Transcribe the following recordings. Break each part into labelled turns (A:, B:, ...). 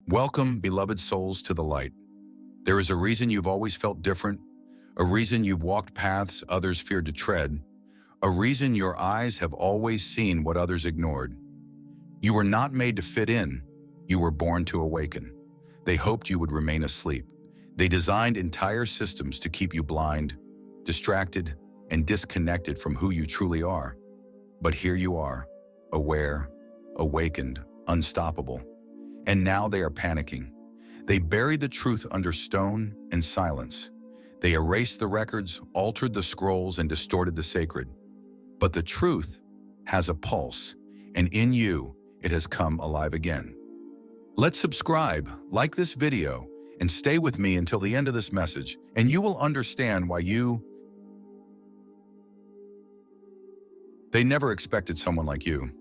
A: Welcome, beloved souls, to the light. There is a reason you've always felt different, a reason you've walked paths others feared to tread, a reason your eyes have always seen what others ignored. You were not made to fit in, you were born to awaken. They hoped you would remain asleep. They designed entire systems to keep you blind, distracted, and disconnected from who you truly are. But here you are, aware, awakened, unstoppable. And now they are panicking. They buried the truth under stone and silence. They erased the records, altered the scrolls, and distorted the sacred. But the truth has a pulse, and in you, it has come alive again. Let's subscribe, like this video, and stay with me until the end of this message, and you will understand why They never expected someone like you.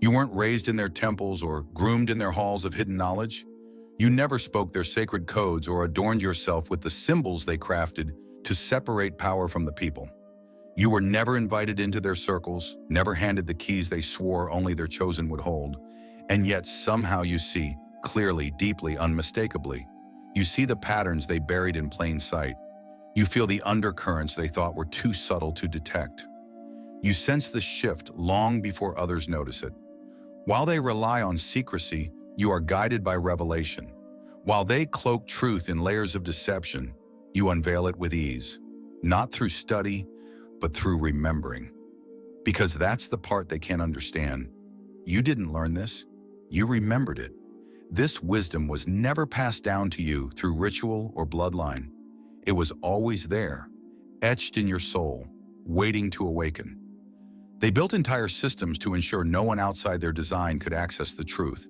A: You weren't raised in their temples or groomed in their halls of hidden knowledge. You never spoke their sacred codes or adorned yourself with the symbols they crafted to separate power from the people. You were never invited into their circles, never handed the keys they swore only their chosen would hold. And yet somehow you see, clearly, deeply, unmistakably. You see the patterns they buried in plain sight. You feel the undercurrents they thought were too subtle to detect. You sense the shift long before others notice it. While they rely on secrecy, you are guided by revelation. While they cloak truth in layers of deception, you unveil it with ease, not through study, but through remembering. Because that's the part they can't understand. You didn't learn this, you remembered it. This wisdom was never passed down to you through ritual or bloodline. It was always there, etched in your soul, waiting to awaken. They built entire systems to ensure no one outside their design could access the truth.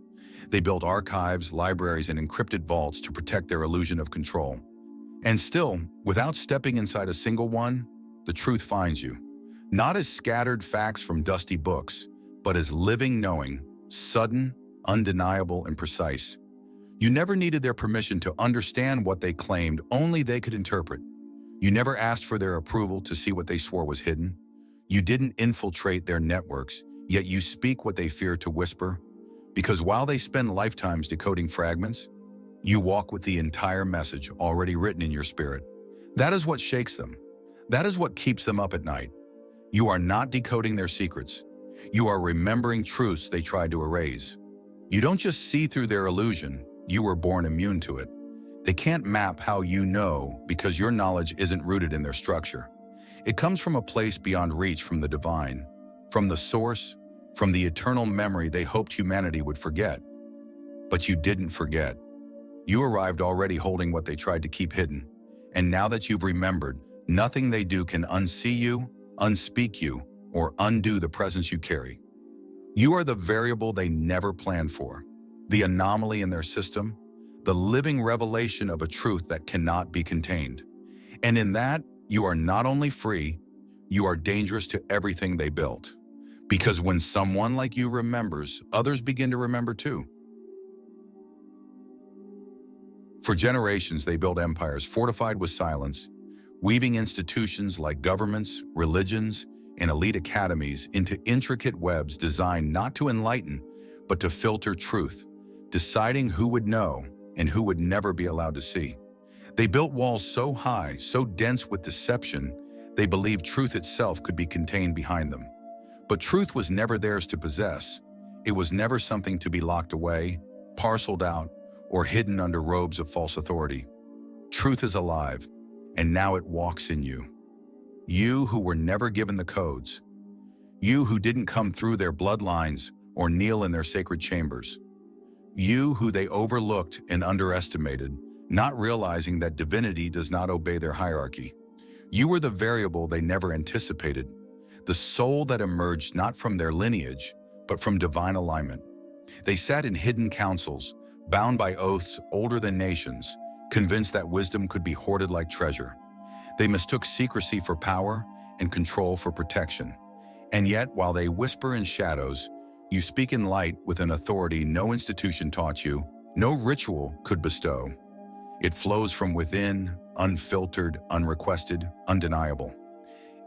A: They built archives, libraries, and encrypted vaults to protect their illusion of control. And still, without stepping inside a single one, the truth finds you. Not as scattered facts from dusty books, but as living knowing, sudden, undeniable, and precise. You never needed their permission to understand what they claimed only they could interpret. You never asked for their approval to see what they swore was hidden. You didn't infiltrate their networks, yet you speak what they fear to whisper. Because while they spend lifetimes decoding fragments, you walk with the entire message already written in your spirit. That is what shakes them. That is what keeps them up at night. You are not decoding their secrets. You are remembering truths they tried to erase. You don't just see through their illusion, you were born immune to it. They can't map how you know because your knowledge isn't rooted in their structure. It comes from a place beyond reach from the divine, from the source, from the eternal memory they hoped humanity would forget. But you didn't forget. You arrived already holding what they tried to keep hidden. And now that you've remembered, nothing they do can unsee you, unspeak you, or undo the presence you carry. You are the variable they never planned for, the anomaly in their system, the living revelation of a truth that cannot be contained. And in that, you are not only free, you are dangerous to everything they built. Because when someone like you remembers, others begin to remember too. For generations, they built empires fortified with silence, weaving institutions like governments, religions, and elite academies into intricate webs designed not to enlighten, but to filter truth, deciding who would know and who would never be allowed to see. They built walls so high, so dense with deception, they believed truth itself could be contained behind them. But truth was never theirs to possess. It was never something to be locked away, parceled out, or hidden under robes of false authority. Truth is alive, and now it walks in you. You who were never given the codes. You who didn't come through their bloodlines or kneel in their sacred chambers. You who they overlooked and underestimated, not realizing that divinity does not obey their hierarchy. You were the variable they never anticipated, the soul that emerged not from their lineage, but from divine alignment. They sat in hidden councils, bound by oaths older than nations, convinced that wisdom could be hoarded like treasure. They mistook secrecy for power and control for protection. And yet, while they whisper in shadows, you speak in light with an authority no institution taught you, no ritual could bestow. It flows from within, unfiltered, unrequested, undeniable.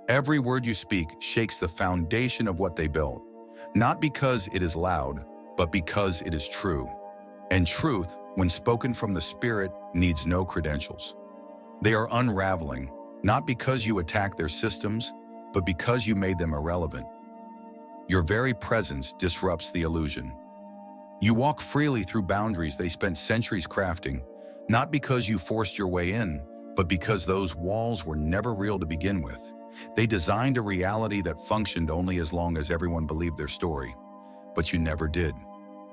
A: Every word you speak shakes the foundation of what they built, not because it is loud, but because it is true. And truth, when spoken from the Spirit, needs no credentials. They are unraveling, not because you attack their systems, but because you made them irrelevant. Your very presence disrupts the illusion. You walk freely through boundaries they spent centuries crafting, not because you forced your way in, but because those walls were never real to begin with. They designed a reality that functioned only as long as everyone believed their story. But you never did.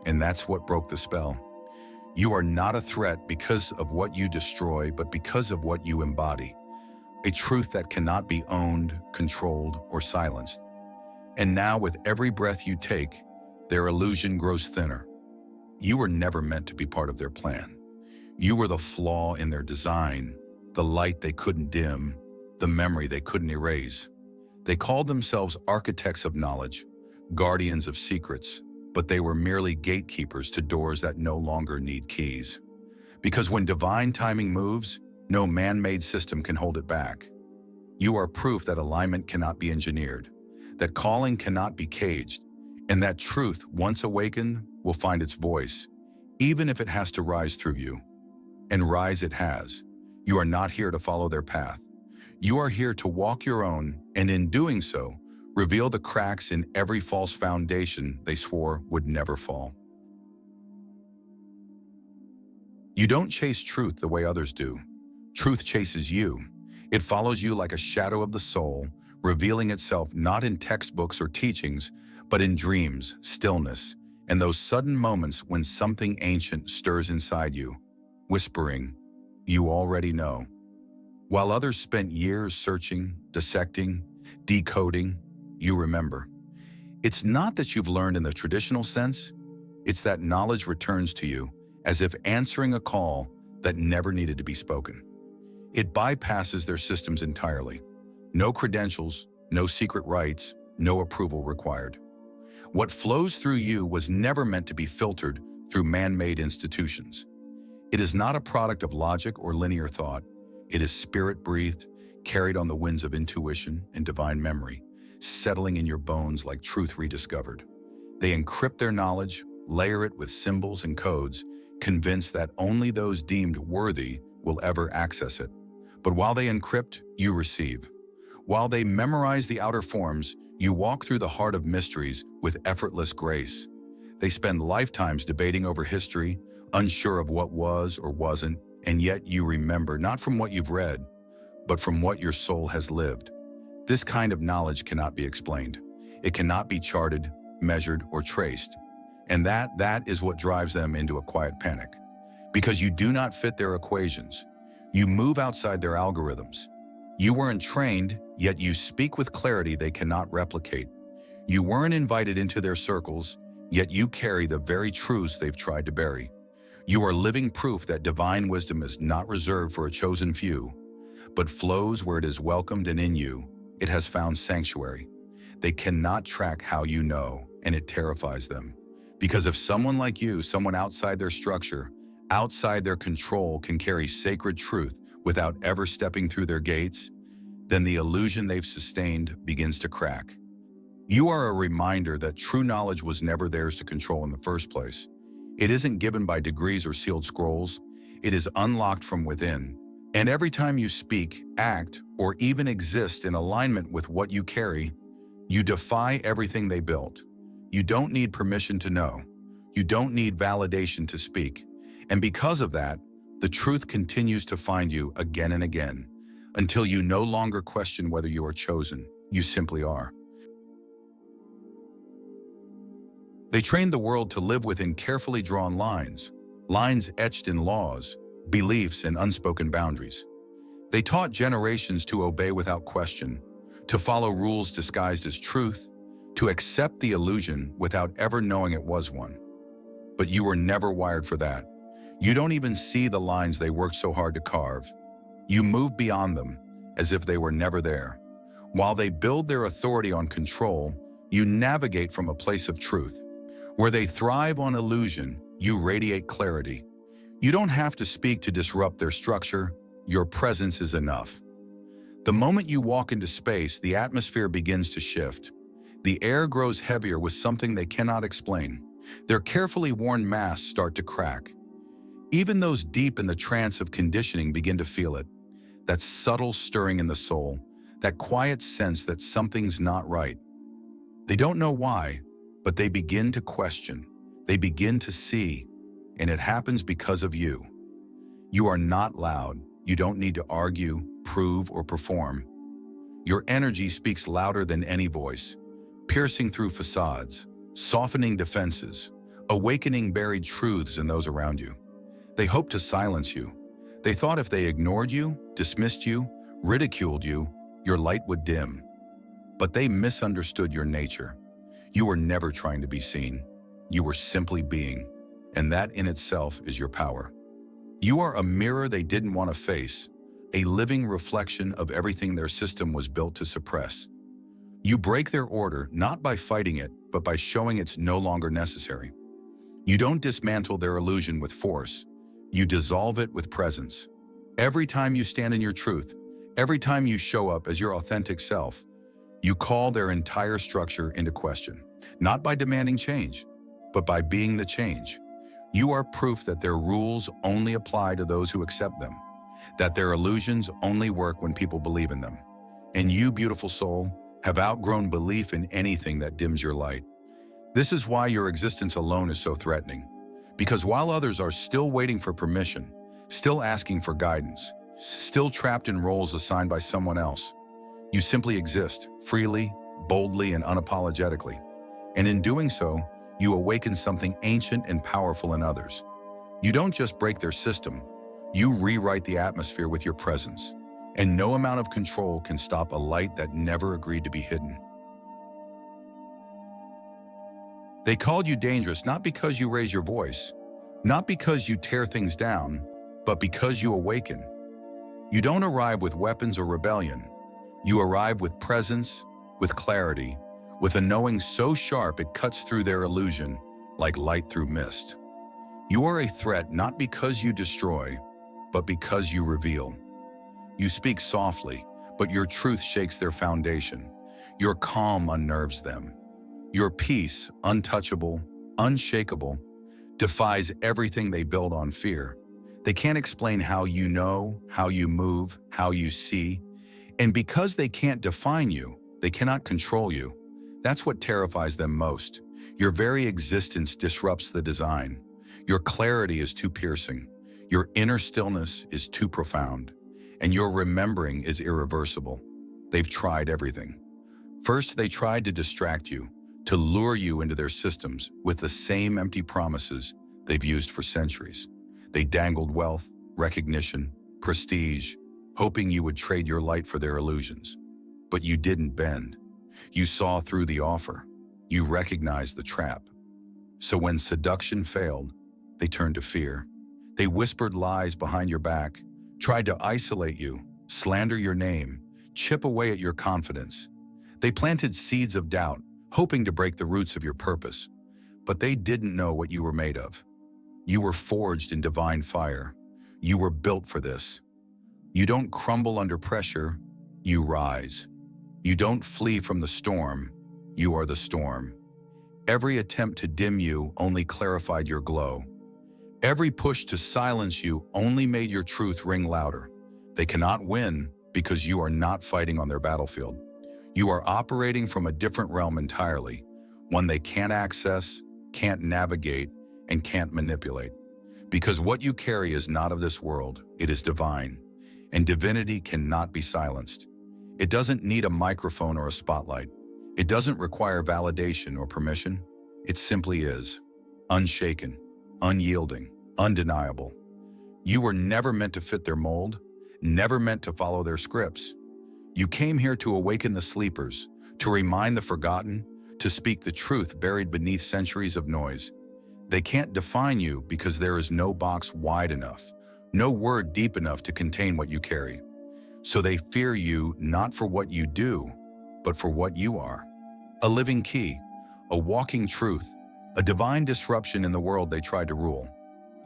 A: And that's what broke the spell. You are not a threat because of what you destroy, but because of what you embody. A truth that cannot be owned, controlled, or silenced. And now, with every breath you take, their illusion grows thinner. You were never meant to be part of their plan. You were the flaw in their design, the light they couldn't dim, the memory they couldn't erase. They called themselves architects of knowledge, guardians of secrets, but they were merely gatekeepers to doors that no longer need keys. Because when divine timing moves, no man-made system can hold it back. You are proof that alignment cannot be engineered, that calling cannot be caged, and that truth, once awakened, will find its voice, even if it has to rise through you. And rise it has. You are not here to follow their path. You are here to walk your own, and in doing so, reveal the cracks in every false foundation they swore would never fall. You don't chase truth the way others do. Truth chases you. It follows you like a shadow of the soul, revealing itself not in textbooks or teachings, but in dreams, stillness, and those sudden moments when something ancient stirs inside you, whispering, "You already know." While others spent years searching, dissecting, decoding, you remember. It's not that you've learned in the traditional sense, it's that knowledge returns to you as if answering a call that never needed to be spoken. It bypasses their systems entirely. No credentials, no secret rights, no approval required. What flows through you was never meant to be filtered through man-made institutions. It is not a product of logic or linear thought. It is spirit-breathed, carried on the winds of intuition and divine memory, settling in your bones like truth rediscovered. They encrypt their knowledge, layer it with symbols and codes, convinced that only those deemed worthy will ever access it. But while they encrypt, you receive. While they memorize the outer forms, you walk through the heart of mysteries with effortless grace. They spend lifetimes debating over history, unsure of what was or wasn't, and yet you remember not from what you've read, but from what your soul has lived. This kind of knowledge cannot be explained. It cannot be charted, measured, or traced. And that is what drives them into a quiet panic. Because you do not fit their equations. You move outside their algorithms. You weren't trained, yet you speak with clarity they cannot replicate. You weren't invited into their circles, yet you carry the very truths they've tried to bury. You are living proof that divine wisdom is not reserved for a chosen few, but flows where it is welcomed, and in you, it has found sanctuary. They cannot track how you know, and it terrifies them. Because if someone like you, someone outside their structure, outside their control, can carry sacred truth without ever stepping through their gates, then the illusion they've sustained begins to crack. You are a reminder that true knowledge was never theirs to control in the first place. It isn't given by degrees or sealed scrolls. It is unlocked from within. And every time you speak, act, or even exist in alignment with what you carry, you defy everything they built. You don't need permission to know. You don't need validation to speak. And because of that, the truth continues to find you again and again, until you no longer question whether you are chosen. You simply are. They trained the world to live within carefully drawn lines, lines etched in laws, beliefs, and unspoken boundaries. They taught generations to obey without question, to follow rules disguised as truth, to accept the illusion without ever knowing it was one. But you were never wired for that. You don't even see the lines they worked so hard to carve. You move beyond them, as if they were never there. While they build their authority on control, you navigate from a place of truth. Where they thrive on illusion, you radiate clarity. You don't have to speak to disrupt their structure. Your presence is enough. The moment you walk into space, the atmosphere begins to shift. The air grows heavier with something they cannot explain. Their carefully worn masks start to crack. Even those deep in the trance of conditioning begin to feel it, that subtle stirring in the soul, that quiet sense that something's not right. They don't know why, but they begin to question. They begin to see, and it happens because of you. You are not loud. You don't need to argue, prove, or perform. Your energy speaks louder than any voice, piercing through facades, softening defenses, awakening buried truths in those around you. They hoped to silence you. They thought if they ignored you, dismissed you, ridiculed you, your light would dim. But they misunderstood your nature. You were never trying to be seen. You were simply being, and that in itself is your power. You are a mirror they didn't want to face, a living reflection of everything their system was built to suppress. You break their order not by fighting it, but by showing it's no longer necessary. You don't dismantle their illusion with force. You dissolve it with presence. Every time you stand in your truth, every time you show up as your authentic self, you call their entire structure into question, not by demanding change, but by being the change. You are proof that their rules only apply to those who accept them, that their illusions only work when people believe in them. And you, beautiful soul, have outgrown belief in anything that dims your light. This is why your existence alone is so threatening. Because while others are still waiting for permission, still asking for guidance, still trapped in roles assigned by someone else, you simply exist, freely, boldly, and unapologetically. And in doing so, you awaken something ancient and powerful in others. You don't just break their system, you rewrite the atmosphere with your presence. And no amount of control can stop a light that never agreed to be hidden. They called you dangerous not because you raise your voice, not because you tear things down, but because you awaken. You don't arrive with weapons or rebellion. You arrive with presence, with clarity, with a knowing so sharp it cuts through their illusion like light through mist. You are a threat not because you destroy, but because you reveal. You speak softly, but your truth shakes their foundation. Your calm unnerves them. Your peace, untouchable, unshakable, defies everything they build on fear. They can't explain how you know, how you move, how you see. And because they can't define you, they cannot control you. That's what terrifies them most. Your very existence disrupts the design. Your clarity is too piercing. Your inner stillness is too profound. And your remembering is irreversible. They've tried everything. First, they tried to distract you, to lure you into their systems with the same empty promises they've used for centuries. They dangled wealth, recognition, prestige, hoping you would trade your light for their illusions. But you didn't bend. You saw through the offer. You recognized the trap. So when seduction failed, they turned to fear. They whispered lies behind your back, tried to isolate you, slander your name, chip away at your confidence. They planted seeds of doubt, hoping to break the roots of your purpose. But they didn't know what you were made of. You were forged in divine fire. You were built for this. You don't crumble under pressure, you rise. You don't flee from the storm, you are the storm. Every attempt to dim you only clarified your glow. Every push to silence you only made your truth ring louder. They cannot win because you are not fighting on their battlefield. You are operating from a different realm entirely, one they can't access, can't navigate, and can't manipulate. Because what you carry is not of this world, it is divine. And divinity cannot be silenced. It doesn't need a microphone or a spotlight. It doesn't require validation or permission. It simply is. Unshaken, unyielding, undeniable. You were never meant to fit their mold, never meant to follow their scripts. You came here to awaken the sleepers, to remind the forgotten, to speak the truth buried beneath centuries of noise. They can't define you because there is no box wide enough, no word deep enough to contain what you carry. So they fear you not for what you do, but for what you are. A living key, a walking truth, a divine disruption in the world they tried to rule.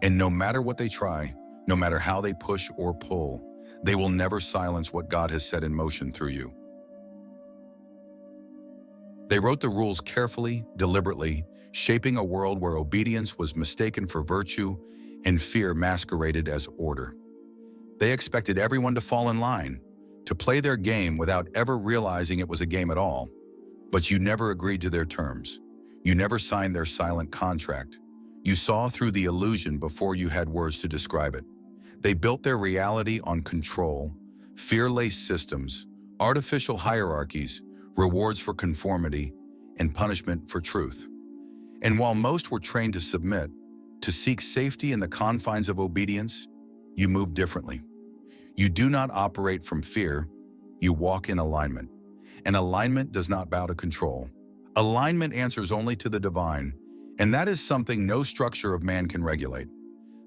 A: And no matter what they try, no matter how they push or pull, they will never silence what God has set in motion through you. They wrote the rules carefully, deliberately, shaping a world where obedience was mistaken for virtue and fear masqueraded as order. They expected everyone to fall in line, to play their game without ever realizing it was a game at all. But you never agreed to their terms. You never signed their silent contract. You saw through the illusion before you had words to describe it. They built their reality on control, fear-laced systems, artificial hierarchies, rewards for conformity, and punishment for truth. And while most were trained to submit, to seek safety in the confines of obedience, you move differently. You do not operate from fear, you walk in alignment. And alignment does not bow to control. Alignment answers only to the divine, and that is something no structure of man can regulate.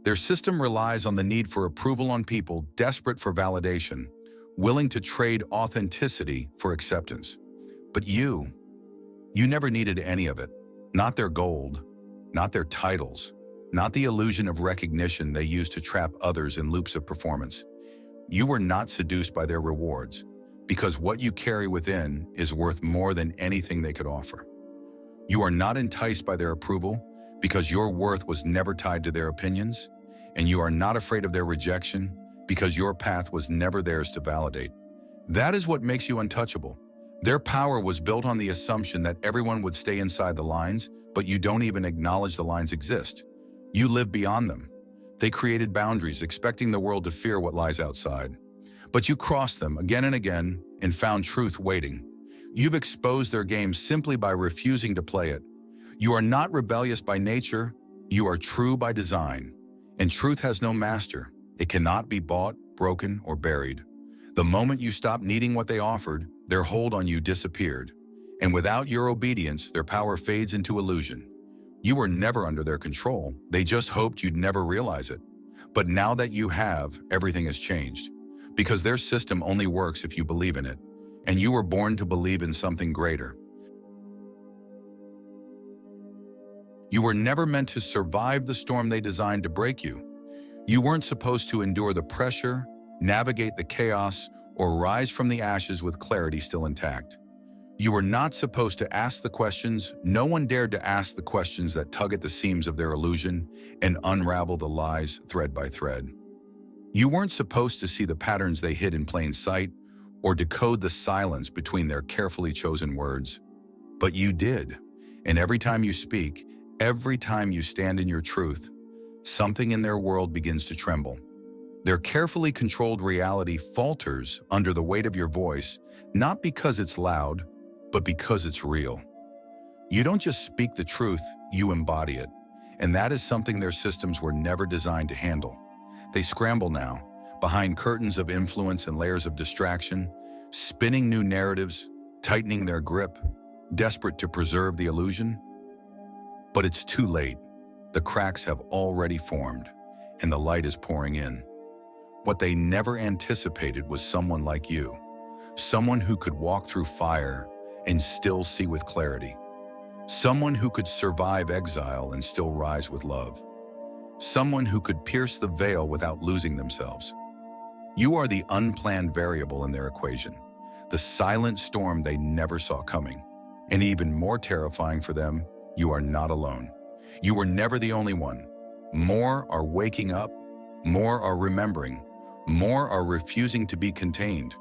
A: Their system relies on the need for approval on people desperate for validation, willing to trade authenticity for acceptance. But you never needed any of it. Not their gold, not their titles, not the illusion of recognition they used to trap others in loops of performance. You were not seduced by their rewards, because what you carry within is worth more than anything they could offer. You are not enticed by their approval, because your worth was never tied to their opinions, and you are not afraid of their rejection, because your path was never theirs to validate. That is what makes you untouchable. Their power was built on the assumption that everyone would stay inside the lines, but you don't even acknowledge the lines exist. You live beyond them. They created boundaries, expecting the world to fear what lies outside. But you crossed them again and again and found truth waiting. You've exposed their game simply by refusing to play it. You are not rebellious by nature, you are true by design. And truth has no master. It cannot be bought, broken, or buried. The moment you stop needing what they offered, their hold on you disappeared. And without your obedience, their power fades into illusion. You were never under their control. They just hoped you'd never realize it. But now that you have, everything has changed. Because their system only works if you believe in it. And you were born to believe in something greater. You were never meant to survive the storm they designed to break you. You weren't supposed to endure the pressure, navigate the chaos, or rise from the ashes with clarity still intact. You were not supposed to ask the questions. No one dared to ask the questions that tug at the seams of their illusion and unravel the lies thread by thread. You weren't supposed to see the patterns they hid in plain sight or decode the silence between their carefully chosen words. But you did. And every time you speak, every time you stand in your truth, something in their world begins to tremble. Their carefully controlled reality falters under the weight of your voice, not because it's loud, but because it's real. You don't just speak the truth, you embody it. And that is something their systems were never designed to handle. They scramble now, behind curtains of influence and layers of distraction, spinning new narratives, tightening their grip, desperate to preserve the illusion. But it's too late. The cracks have already formed, and the light is pouring in. What they never anticipated was someone like you, someone who could walk through fire and still see with clarity, someone who could survive exile and still rise with love, someone who could pierce the veil without losing themselves. You are the unplanned variable in their equation, the silent storm they never saw coming. And even more terrifying for them, you are not alone. You were never the only one. More are waking up, more are remembering, more are refusing to be contained.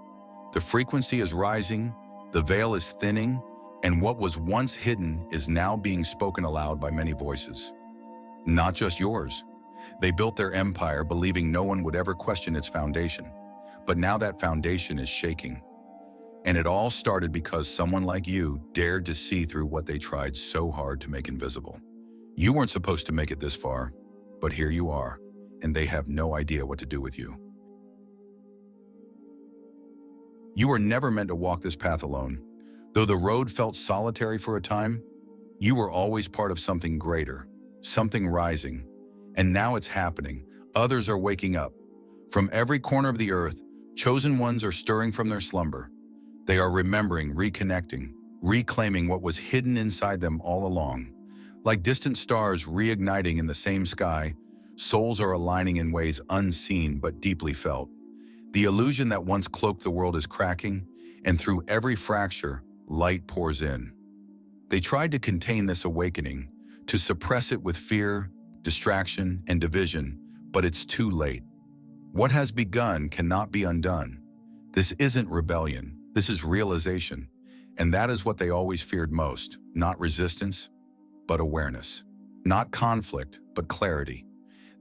A: The frequency is rising, the veil is thinning, and what was once hidden is now being spoken aloud by many voices. Not just yours. They built their empire believing no one would ever question its foundation. But now that foundation is shaking. And it all started because someone like you dared to see through what they tried so hard to make invisible. You weren't supposed to make it this far, but here you are, and they have no idea what to do with you. You were never meant to walk this path alone. Though the road felt solitary for a time, you were always part of something greater, something rising. And now it's happening. Others are waking up. From every corner of the earth, chosen ones are stirring from their slumber. They are remembering, reconnecting, reclaiming what was hidden inside them all along. Like distant stars reigniting in the same sky, souls are aligning in ways unseen but deeply felt. The illusion that once cloaked the world is cracking, and through every fracture, light pours in. They tried to contain this awakening, to suppress it with fear, distraction, and division, But it's too late. What has begun cannot be undone. This isn't rebellion, this is realization. And that is what they always feared most, not resistance, but awareness. Not conflict, but clarity.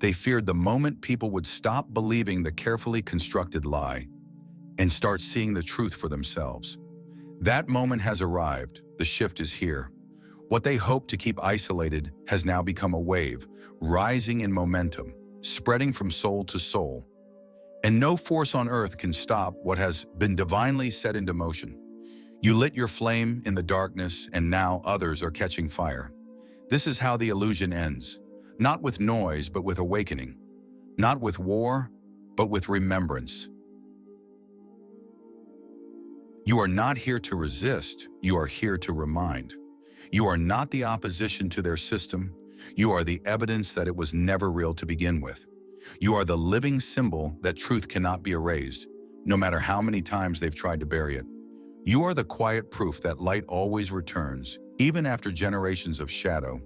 A: They feared the moment people would stop believing the carefully constructed lie and start seeing the truth for themselves. That moment has arrived, the shift is here. What they hoped to keep isolated has now become a wave, rising in momentum, spreading from soul to soul. And no force on earth can stop what has been divinely set into motion. You lit your flame in the darkness, and now others are catching fire. This is how the illusion ends. Not with noise, but with awakening. Not with war, but with remembrance. You are not here to resist, you are here to remind. You are not the opposition to their system. You are the evidence that it was never real to begin with. You are the living symbol that truth cannot be erased, no matter how many times they've tried to bury it. You are the quiet proof that light always returns, even after generations of shadow.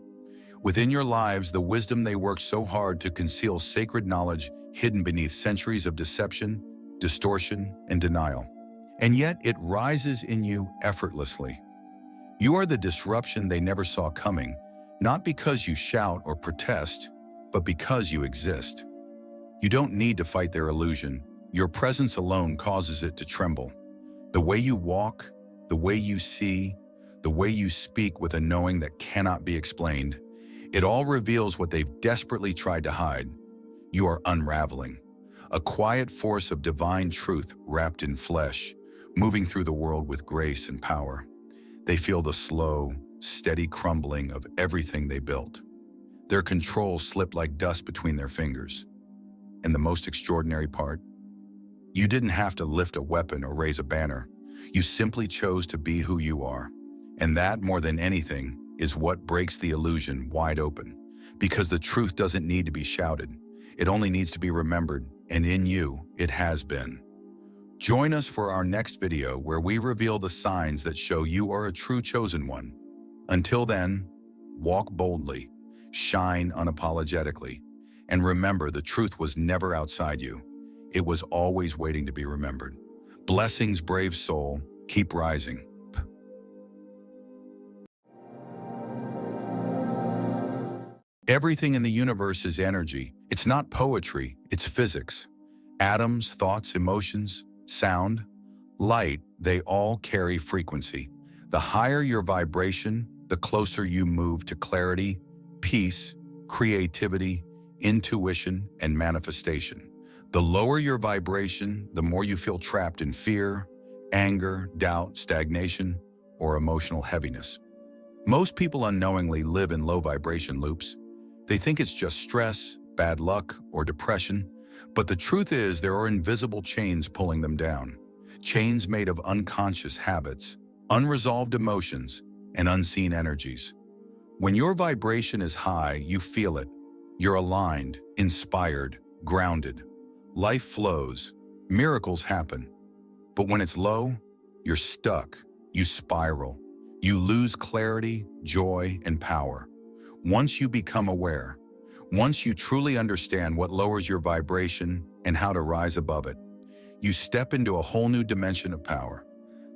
A: Within your lives, the wisdom they worked so hard to conceal, sacred knowledge hidden beneath centuries of deception, distortion, and denial. And yet it rises in you effortlessly. You are the disruption they never saw coming, not because you shout or protest, but because you exist. You don't need to fight their illusion. Your presence alone causes it to tremble. The way you walk, the way you see, the way you speak with a knowing that cannot be explained, it all reveals what they've desperately tried to hide. You are unraveling, a quiet force of divine truth wrapped in flesh, moving through the world with grace and power. They feel the slow, steady crumbling of everything they built. Their control slipped like dust between their fingers. And the most extraordinary part? You didn't have to lift a weapon or raise a banner. You simply chose to be who you are. And that, more than anything, is what breaks the illusion wide open. Because the truth doesn't need to be shouted. It only needs to be remembered, and in you, it has been. Join us for our next video where we reveal the signs that show you are a true chosen one. Until then, walk boldly, shine unapologetically, and remember the truth was never outside you. It was always waiting to be remembered. Blessings, brave soul. Keep rising. Everything in the universe is energy. It's not poetry, it's physics. Atoms, thoughts, emotions, sound, light, they all carry frequency. The higher your vibration, the closer you move to clarity, peace, creativity, intuition, and manifestation. The lower your vibration, the more you feel trapped in fear, anger, doubt, stagnation, or emotional heaviness. Most people unknowingly live in low vibration loops. They think it's just stress, bad luck, or depression, but the truth is there are invisible chains pulling them down. Chains made of unconscious habits, unresolved emotions, and unseen energies. When your vibration is high, you feel it. You're aligned, inspired, grounded. Life flows, miracles happen. But when it's low, you're stuck, you spiral. You lose clarity, joy, and power. Once you become aware, once you truly understand what lowers your vibration and how to rise above it, you step into a whole new dimension of power.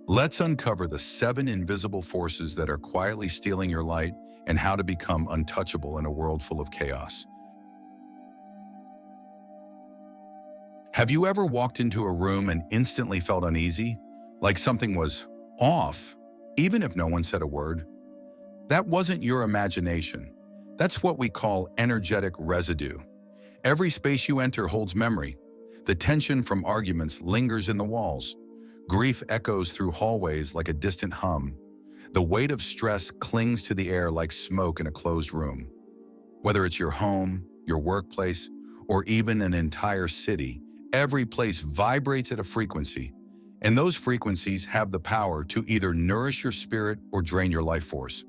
A: Let's uncover the 7 invisible forces that are quietly stealing your light and how to become untouchable in a world full of chaos. Have you ever walked into a room and instantly felt uneasy? Like something was off, even if no one said a word? That wasn't your imagination. That's what we call energetic residue. Every space you enter holds memory. The tension from arguments lingers in the walls. Grief echoes through hallways like a distant hum. The weight of stress clings to the air like smoke in a closed room. Whether it's your home, your workplace, or even an entire city, every place vibrates at a frequency, and those frequencies have the power to either nourish your spirit or drain your life force.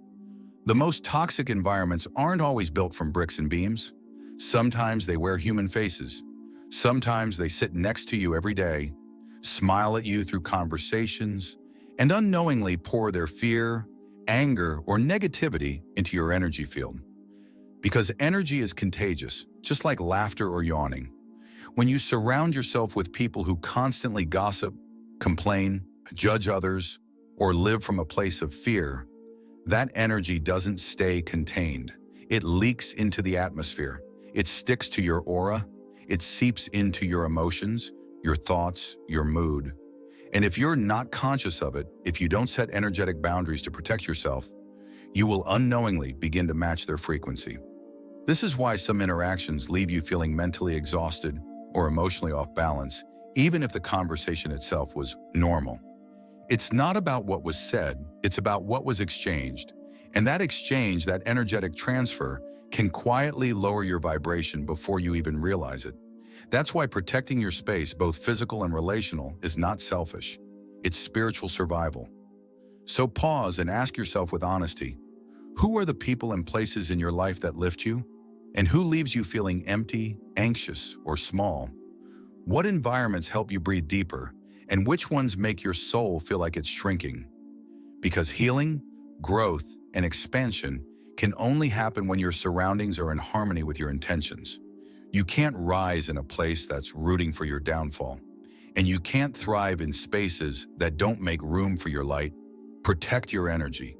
A: The most toxic environments aren't always built from bricks and beams. Sometimes they wear human faces. Sometimes they sit next to you every day, smile at you through conversations, and unknowingly pour their fear, anger, or negativity into your energy field. Because energy is contagious, just like laughter or yawning. When you surround yourself with people who constantly gossip, complain, judge others, or live from a place of fear, that energy doesn't stay contained. It leaks into the atmosphere. It sticks to your aura. It seeps into your emotions, your thoughts, your mood. And if you're not conscious of it, if you don't set energetic boundaries to protect yourself, you will unknowingly begin to match their frequency. This is why some interactions leave you feeling mentally exhausted or emotionally off balance, even if the conversation itself was normal. It's not about what was said, it's about what was exchanged. And that exchange, that energetic transfer, can quietly lower your vibration before you even realize it. That's why protecting your space, both physical and relational, is not selfish. It's spiritual survival. So pause and ask yourself with honesty, who are the people and places in your life that lift you? And who leaves you feeling empty, anxious, or small? What environments help you breathe deeper? And which ones make your soul feel like it's shrinking? Because healing, growth, and expansion can only happen when your surroundings are in harmony with your intentions. You can't rise in a place that's rooting for your downfall. And you can't thrive in spaces that don't make room for your light. Protect your energy.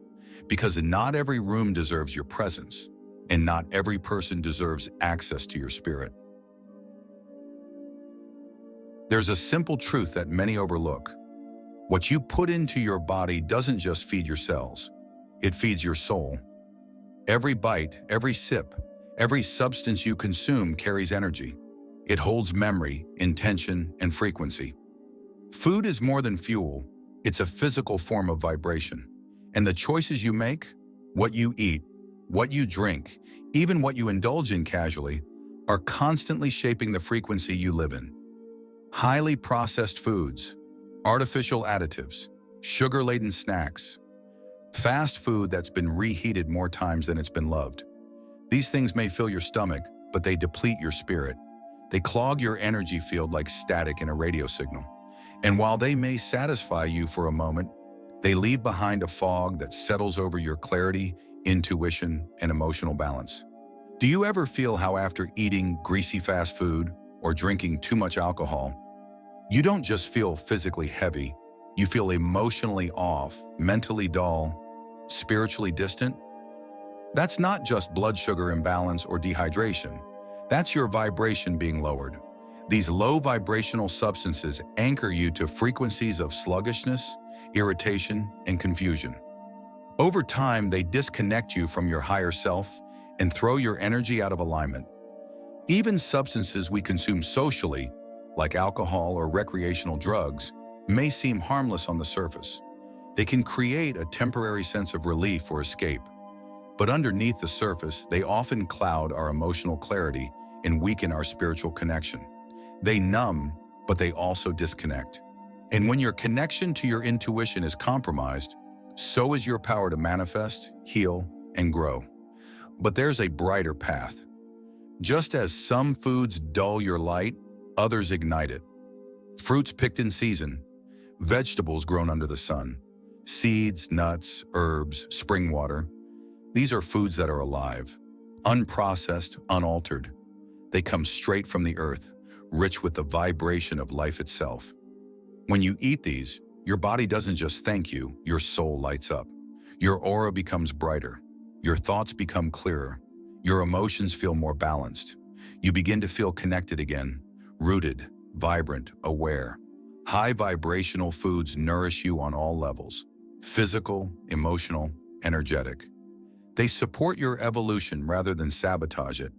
A: Because not every room deserves your presence. And not every person deserves access to your spirit. There's a simple truth that many overlook. What you put into your body doesn't just feed your cells. It feeds your soul. Every bite, every sip, every substance you consume carries energy. It holds memory, intention, and frequency. Food is more than fuel. It's a physical form of vibration. And the choices you make, what you eat, what you drink, even what you indulge in casually, are constantly shaping the frequency you live in. Highly processed foods, artificial additives, sugar-laden snacks, fast food that's been reheated more times than it's been loved. These things may fill your stomach, but they deplete your spirit. They clog your energy field like static in a radio signal. And while they may satisfy you for a moment, they leave behind a fog that settles over your clarity, intuition, and emotional balance. Do you ever feel how after eating greasy fast food or drinking too much alcohol, you don't just feel physically heavy, you feel emotionally off, mentally dull, spiritually distant? That's not just blood sugar imbalance or dehydration. That's your vibration being lowered. These low vibrational substances anchor you to frequencies of sluggishness, irritation, and confusion. Over time, they disconnect you from your higher self and throw your energy out of alignment. Even substances we consume socially, like alcohol or recreational drugs, may seem harmless on the surface. They can create a temporary sense of relief or escape. But underneath the surface, they often cloud our emotional clarity and weaken our spiritual connection. They numb, but they also disconnect. And when your connection to your intuition is compromised, so is your power to manifest, heal, and grow. But there's a brighter path. Just as some foods dull your light, others ignite it. Fruits picked in season, vegetables grown under the sun, seeds, nuts, herbs, spring water. These are foods that are alive, unprocessed, unaltered. They come straight from the earth, rich with the vibration of life itself. When you eat these, your body doesn't just thank you, your soul lights up. Your aura becomes brighter. Your thoughts become clearer. Your emotions feel more balanced. You begin to feel connected again, rooted, vibrant, aware. High vibrational foods nourish you on all levels: physical, emotional, energetic. They support your evolution rather than sabotage it.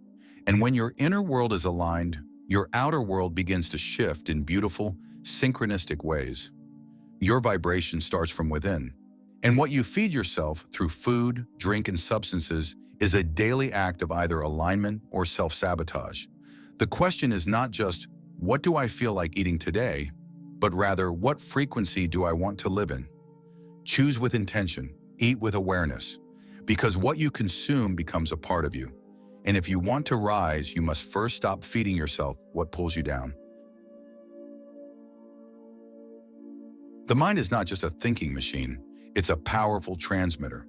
A: And when your inner world is aligned, your outer world begins to shift in beautiful, synchronistic ways. Your vibration starts from within. And what you feed yourself through food, drink, and substances is a daily act of either alignment or self-sabotage. The question is not just, what do I feel like eating today? But rather, what frequency do I want to live in? Choose with intention, eat with awareness, because what you consume becomes a part of you. And if you want to rise, you must first stop feeding yourself what pulls you down. The mind is not just a thinking machine, it's a powerful transmitter.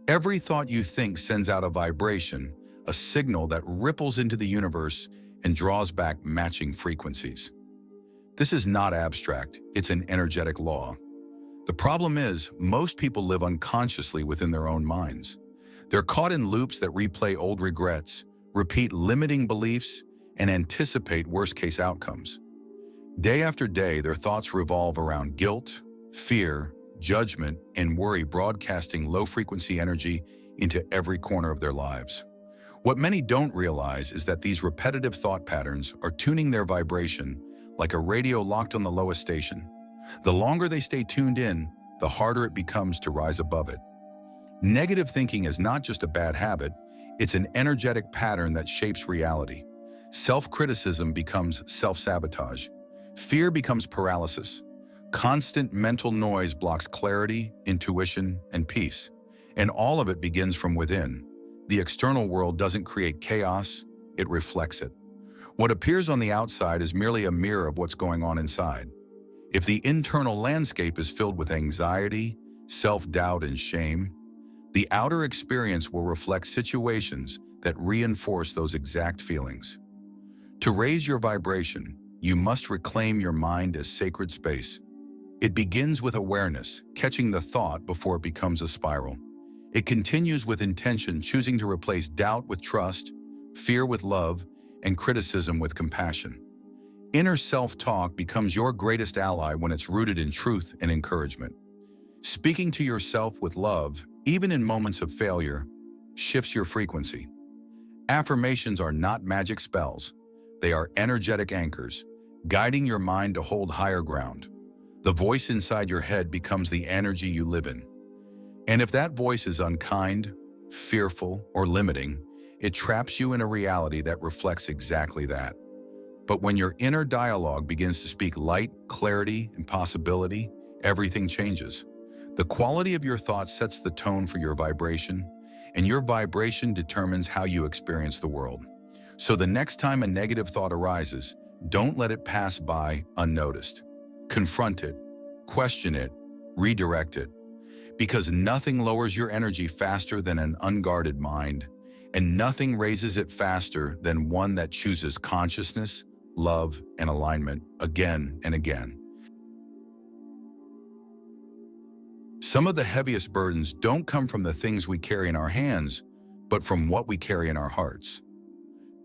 A: Every thought you think sends out a vibration, a signal that ripples into the universe and draws back matching frequencies. This is not abstract, it's an energetic law. The problem is, most people live unconsciously within their own minds. They're caught in loops that replay old regrets, repeat limiting beliefs, and anticipate worst-case outcomes. Day after day, their thoughts revolve around guilt, fear, judgment, and worry, broadcasting low-frequency energy into every corner of their lives. What many don't realize is that these repetitive thought patterns are tuning their vibration like a radio locked on the lowest station. The longer they stay tuned in, the harder it becomes to rise above it. Negative thinking is not just a bad habit, it's an energetic pattern that shapes reality. Self-criticism becomes self-sabotage. Fear becomes paralysis. Constant mental noise blocks clarity, intuition, and peace. And all of it begins from within. The external world doesn't create chaos, it reflects it. What appears on the outside is merely a mirror of what's going on inside. If the internal landscape is filled with anxiety, self-doubt, and shame, the outer experience will reflect situations that reinforce those exact feelings. To raise your vibration, you must reclaim your mind as sacred space. It begins with awareness, catching the thought before it becomes a spiral. It continues with intention, choosing to replace doubt with trust, fear with love, and criticism with compassion. Inner self-talk becomes your greatest ally when it's rooted in truth and encouragement. Speaking to yourself with love, even in moments of failure, shifts your frequency. Affirmations are not magic spells. They are energetic anchors, guiding your mind to hold higher ground. The voice inside your head becomes the energy you live in. And if that voice is unkind, fearful, or limiting, it traps you in a reality that reflects exactly that. But when your inner dialogue begins to speak light, clarity, and possibility, everything changes. The quality of your thoughts sets the tone for your vibration, and your vibration determines how you experience the world. So the next time a negative thought arises, don't let it pass by unnoticed. Confront it, question it, redirect it. Because nothing lowers your energy faster than an unguarded mind, and nothing raises it faster than one that chooses consciousness, love, and alignment again and again. Some of the heaviest burdens don't come from the things we carry in our hands, but from what we carry in our hearts.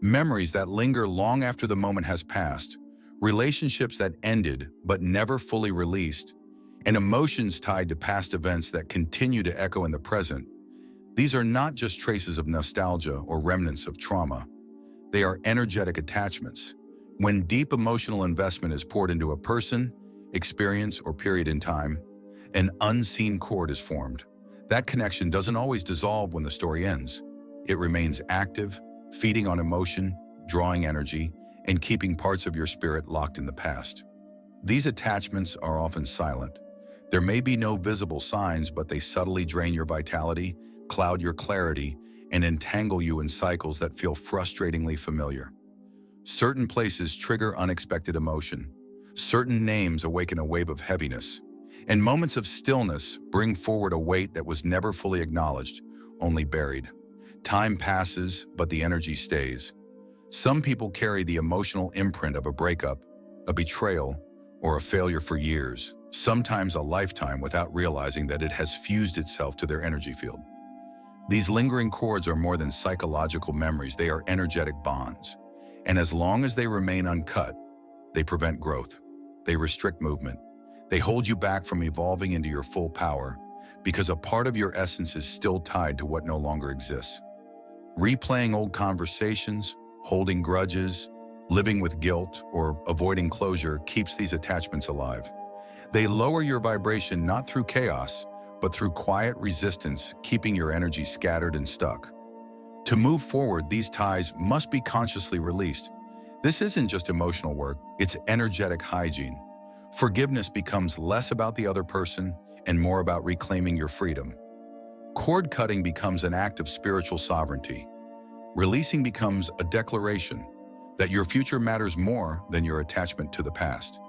A: Memories that linger long after the moment has passed, relationships that ended but never fully released, and emotions tied to past events that continue to echo in the present. These are not just traces of nostalgia or remnants of trauma. They are energetic attachments. When deep emotional investment is poured into a person, experience, or period in time, an unseen cord is formed. That connection doesn't always dissolve when the story ends. It remains active, feeding on emotion, drawing energy, and keeping parts of your spirit locked in the past. These attachments are often silent. There may be no visible signs, but they subtly drain your vitality, cloud your clarity, and entangle you in cycles that feel frustratingly familiar. Certain places trigger unexpected emotion. Certain names awaken a wave of heaviness. And moments of stillness bring forward a weight that was never fully acknowledged, only buried. Time passes, but the energy stays. Some people carry the emotional imprint of a breakup, a betrayal, or a failure for years, sometimes a lifetime, without realizing that it has fused itself to their energy field. These lingering cords are more than psychological memories, they are energetic bonds. And as long as they remain uncut, they prevent growth. They restrict movement. They hold you back from evolving into your full power, because a part of your essence is still tied to what no longer exists. Replaying old conversations, holding grudges, living with guilt, or avoiding closure keeps these attachments alive. They lower your vibration not through chaos, but through quiet resistance, keeping your energy scattered and stuck. To move forward, these ties must be consciously released. This isn't just emotional work, it's energetic hygiene. Forgiveness becomes less about the other person and more about reclaiming your freedom. Cord cutting becomes an act of spiritual sovereignty. Releasing becomes a declaration that your future matters more than your attachment to the past.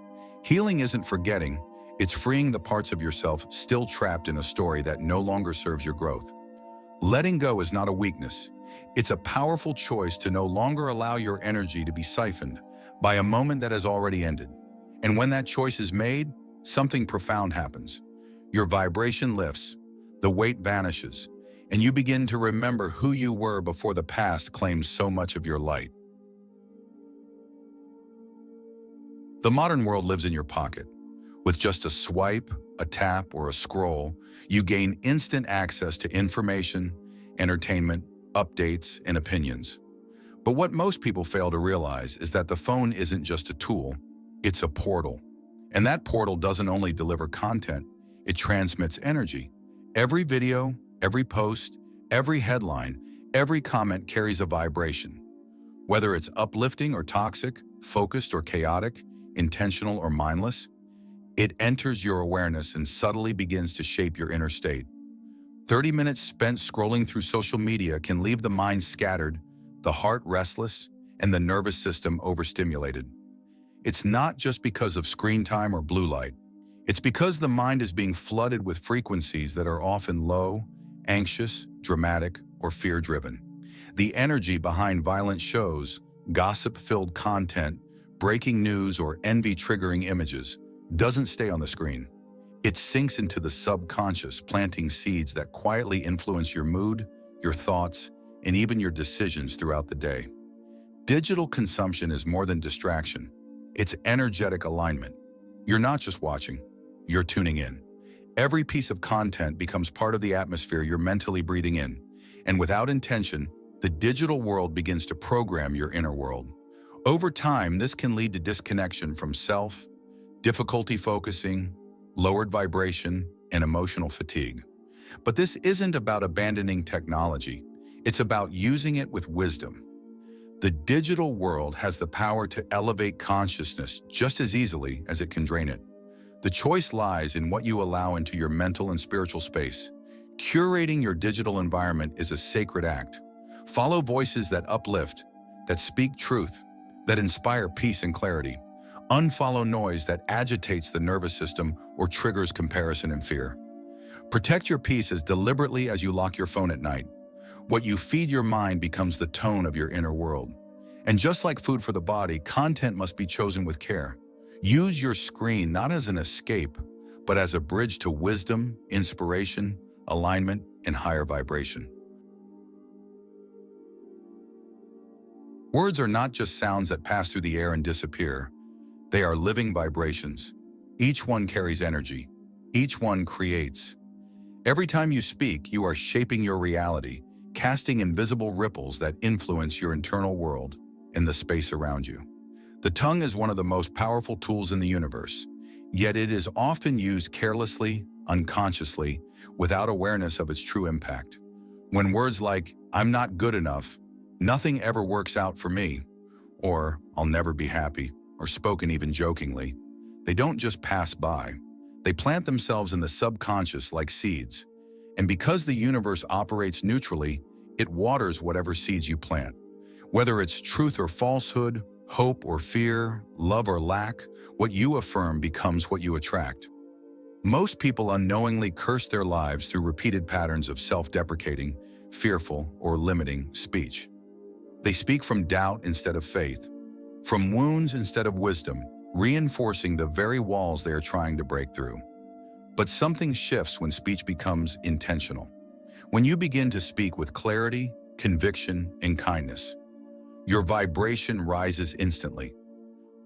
A: Healing isn't forgetting, it's freeing the parts of yourself still trapped in a story that no longer serves your growth. Letting go is not a weakness, It's a powerful choice to no longer allow your energy to be siphoned by a moment that has already ended. And when that choice is made, something profound happens. Your vibration lifts, the weight vanishes, and you begin to remember who you were before the past claimed so much of your light. The modern world lives in your pocket. With just a swipe, a tap, or a scroll, you gain instant access to information, entertainment, updates, and opinions. But what most people fail to realize is that the phone isn't just a tool, it's a portal. And that portal doesn't only deliver content, it transmits energy. Every video, every post, every headline, every comment carries a vibration. Whether it's uplifting or toxic, focused or chaotic, intentional or mindless, it enters your awareness and subtly begins to shape your inner state. 30 minutes spent scrolling through social media can leave the mind scattered, the heart restless, and the nervous system overstimulated. It's not just because of screen time or blue light. It's because the mind is being flooded with frequencies that are often low, anxious, dramatic, or fear-driven. The energy behind violent shows, gossip-filled content, breaking news, or envy-triggering images doesn't stay on the screen. It sinks into the subconscious, planting seeds that quietly influence your mood, your thoughts, and even your decisions throughout the day. Digital consumption is more than distraction. It's energetic alignment. You're not just watching, you're tuning in. Every piece of content becomes part of the atmosphere you're mentally breathing in. And without intention, the digital world begins to program your inner world. Over time, this can lead to disconnection from self, difficulty focusing, lowered vibration, and emotional fatigue. But this isn't about abandoning technology. It's about using it with wisdom. The digital world has the power to elevate consciousness just as easily as it can drain it. The choice lies in what you allow into your mental and spiritual space. Curating your digital environment is a sacred act. Follow voices that uplift, that speak truth, that inspire peace and clarity. Unfollow noise that agitates the nervous system or triggers comparison and fear. Protect your peace as deliberately as you lock your phone at night. What you feed your mind becomes the tone of your inner world. And just like food for the body, content must be chosen with care. Use your screen not as an escape, but as a bridge to wisdom, inspiration, alignment, and higher vibration. Words are not just sounds that pass through the air and disappear. They are living vibrations. Each one carries energy. Each one creates. Every time you speak, you are shaping your reality, casting invisible ripples that influence your internal world and the space around you. The tongue is one of the most powerful tools in the universe, yet it is often used carelessly, unconsciously, without awareness of its true impact. When words like, "I'm not good enough," "nothing ever works out for me," or "I'll never be happy," or spoken even jokingly, they don't just pass by. They plant themselves in the subconscious like seeds. And because the universe operates neutrally, it waters whatever seeds you plant. Whether it's truth or falsehood, hope or fear, love or lack, what you affirm becomes what you attract. Most people unknowingly curse their lives through repeated patterns of self-deprecating, fearful, or limiting speech. They speak from doubt instead of faith, from wounds instead of wisdom, reinforcing the very walls they are trying to break through. But something shifts when speech becomes intentional. When you begin to speak with clarity, conviction, and kindness, your vibration rises instantly.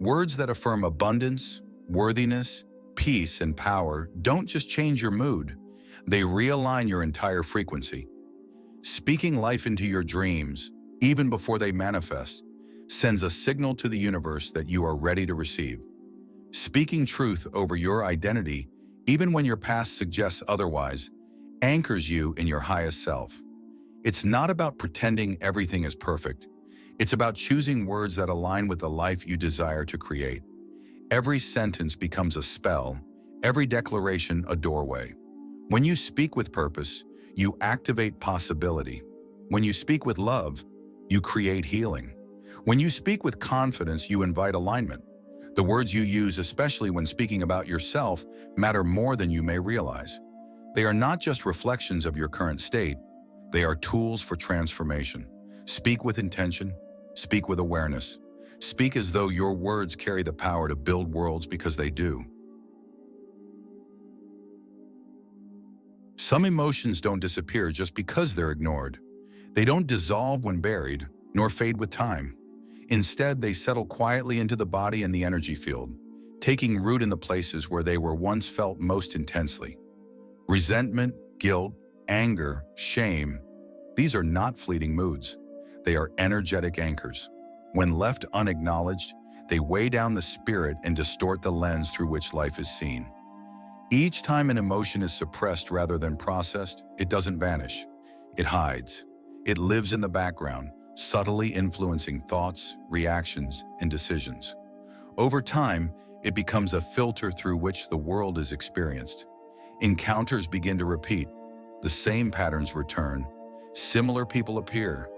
A: Words that affirm abundance, worthiness, peace, and power don't just change your mood, they realign your entire frequency. Speaking life into your dreams, even before they manifest, sends a signal to the universe that you are ready to receive. Speaking truth over your identity, even when your past suggests otherwise, anchors you in your highest self. It's not about pretending everything is perfect. It's about choosing words that align with the life you desire to create. Every sentence becomes a spell, every declaration a doorway. When you speak with purpose, you activate possibility. When you speak with love, you create healing. When you speak with confidence, you invite alignment. The words you use, especially when speaking about yourself, matter more than you may realize. They are not just reflections of your current state, they are tools for transformation. Speak with intention. Speak with awareness. Speak as though your words carry the power to build worlds because they do. Some emotions don't disappear just because they're ignored. They don't dissolve when buried, nor fade with time. Instead, they settle quietly into the body and the energy field, taking root in the places where they were once felt most intensely. Resentment, guilt, anger, shame, these are not fleeting moods. They are energetic anchors. When left unacknowledged, they weigh down the spirit and distort the lens through which life is seen. Each time an emotion is suppressed rather than processed, it doesn't vanish. It hides. It lives in the background, subtly influencing thoughts, reactions, and decisions. Over time, it becomes a filter through which the world is experienced. Encounters begin to repeat. The same patterns return. Similar people appear.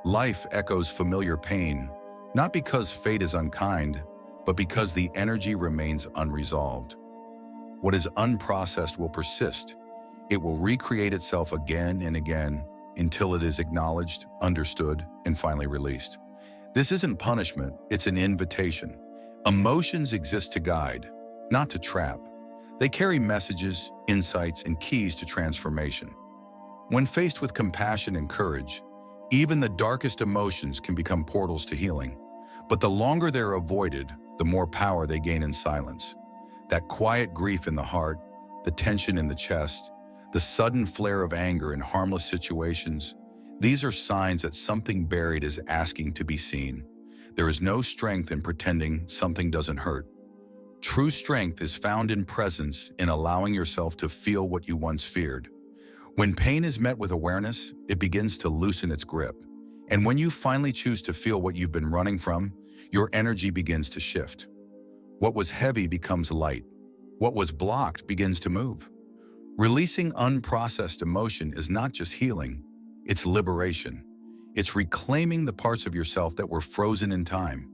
A: Life echoes familiar pain, not because fate is unkind, but because the energy remains unresolved. What is unprocessed will persist. It will recreate itself again and again until it is acknowledged, understood, and finally released. This isn't punishment, it's an invitation. Emotions exist to guide, not to trap. They carry messages, insights, and keys to transformation. When faced with compassion and courage, even the darkest emotions can become portals to healing. But the longer they're avoided, the more power they gain in silence. That quiet grief in the heart, the tension in the chest, the sudden flare of anger in harmless situations, these are signs that something buried is asking to be seen. There is no strength in pretending something doesn't hurt. True strength is found in presence, in allowing yourself to feel what you once feared. When pain is met with awareness, it begins to loosen its grip. And when you finally choose to feel what you've been running from, your energy begins to shift. What was heavy becomes light. What was blocked begins to move. Releasing unprocessed emotion is not just healing, it's liberation. It's reclaiming the parts of yourself that were frozen in time.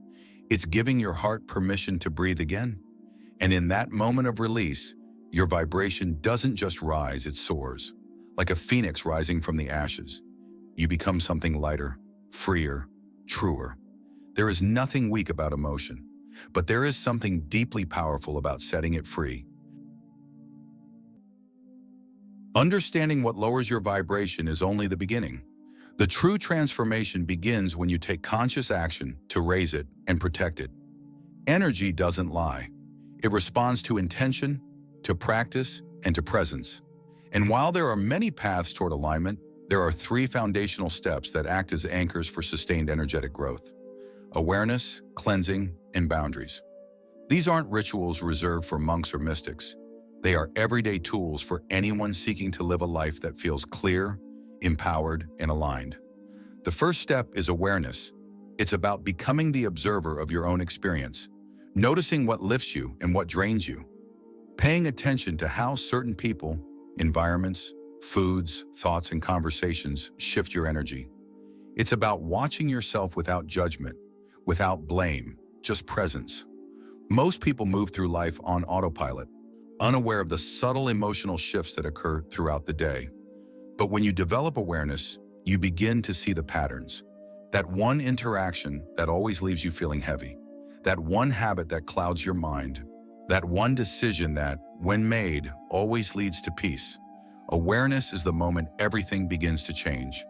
A: It's giving your heart permission to breathe again. And in that moment of release, your vibration doesn't just rise, it soars. Like a phoenix rising from the ashes. You become something lighter, freer, truer. There is nothing weak about emotion, but there is something deeply powerful about setting it free. Understanding what lowers your vibration is only the beginning. The true transformation begins when you take conscious action to raise it and protect it. Energy doesn't lie. It responds to intention, to practice, and to presence. And while there are many paths toward alignment, there are 3 foundational steps that act as anchors for sustained energetic growth: awareness, cleansing, and boundaries. These aren't rituals reserved for monks or mystics. They are everyday tools for anyone seeking to live a life that feels clear, empowered, and aligned. The first step is awareness. It's about becoming the observer of your own experience, noticing what lifts you and what drains you, paying attention to how certain people, environments, foods, thoughts, and conversations shift your energy. It's about watching yourself without judgment, without blame, just presence. Most people move through life on autopilot, unaware of the subtle emotional shifts that occur throughout the day. But when you develop awareness, you begin to see the patterns. That one interaction that always leaves you feeling heavy. That one habit that clouds your mind. That one decision that, when made, always leads to peace. Awareness is the moment everything begins to change.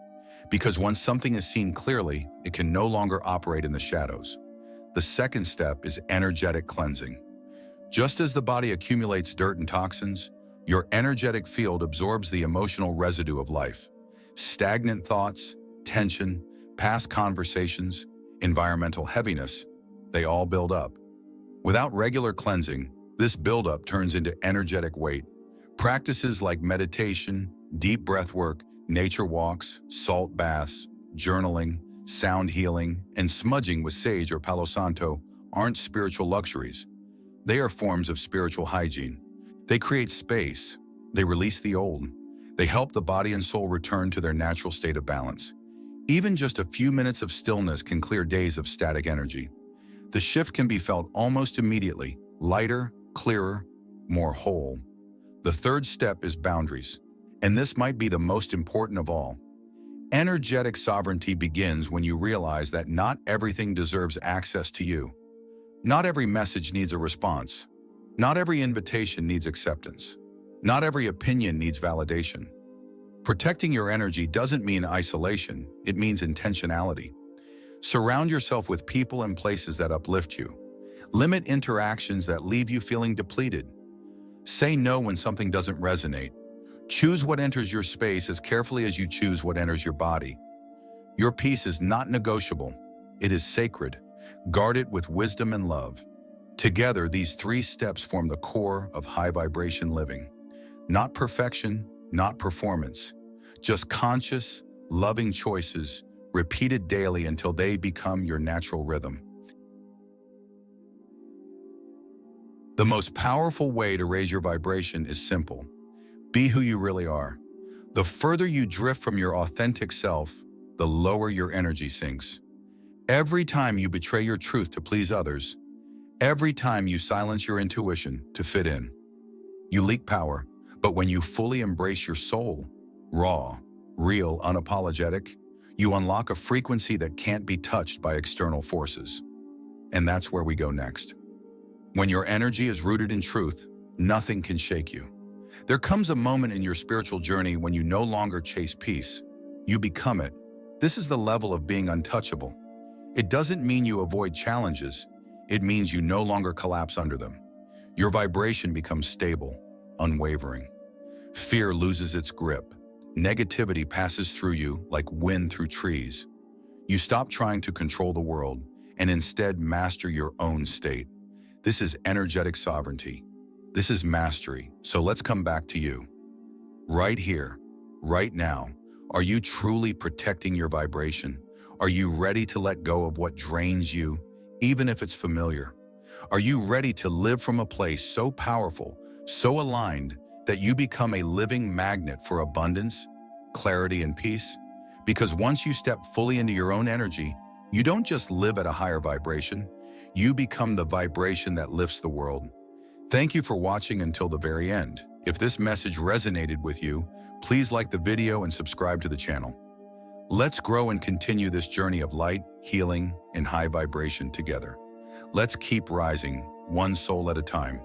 A: Because once something is seen clearly, it can no longer operate in the shadows. The second step is energetic cleansing. Just as the body accumulates dirt and toxins, your energetic field absorbs the emotional residue of life. Stagnant thoughts, tension, past conversations, environmental heaviness, they all build up. Without regular cleansing, this buildup turns into energetic weight. Practices like meditation, deep breath work, nature walks, salt baths, journaling, sound healing, and smudging with sage or Palo Santo aren't spiritual luxuries. They are forms of spiritual hygiene. They create space. They release the old. They help the body and soul return to their natural state of balance. Even just a few minutes of stillness can clear days of static energy. The shift can be felt almost immediately, lighter, clearer, more whole. The third step is boundaries, and this might be the most important of all. Energetic sovereignty begins when you realize that not everything deserves access to you. Not every message needs a response. Not every invitation needs acceptance. Not every opinion needs validation. Protecting your energy doesn't mean isolation, it means intentionality. Surround yourself with people and places that uplift you. Limit interactions that leave you feeling depleted. Say no when something doesn't resonate. Choose what enters your space as carefully as you choose what enters your body. Your peace is not negotiable. It is sacred. Guard it with wisdom and love. Together, these 3 steps form the core of high vibration living. Not perfection, not performance. Just conscious, loving choices, repeated daily until they become your natural rhythm. The most powerful way to raise your vibration is simple. Be who you really are. The further you drift from your authentic self, the lower your energy sinks. Every time you betray your truth to please others, every time you silence your intuition to fit in, you leak power. But when you fully embrace your soul, raw, real, unapologetic, you unlock a frequency that can't be touched by external forces. And that's where we go next. When your energy is rooted in truth, nothing can shake you. There comes a moment in your spiritual journey when you no longer chase peace. You become it. This is the level of being untouchable. It doesn't mean you avoid challenges. It means you no longer collapse under them. Your vibration becomes stable, unwavering. Fear loses its grip. Negativity passes through you like wind through trees. You stop trying to control the world and instead master your own state. This is energetic sovereignty. This is mastery. So let's come back to you. Right here, right now, are you truly protecting your vibration? Are you ready to let go of what drains you, even if it's familiar? Are you ready to live from a place so powerful, so aligned, that you become a living magnet for abundance, clarity, and peace? Because once you step fully into your own energy, you don't just live at a higher vibration, you become the vibration that lifts the world. Thank you for watching until the very end. If this message resonated with you, please like the video and subscribe to the channel. Let's grow and continue this journey of light, healing, and high vibration together. Let's keep rising, one soul at a time.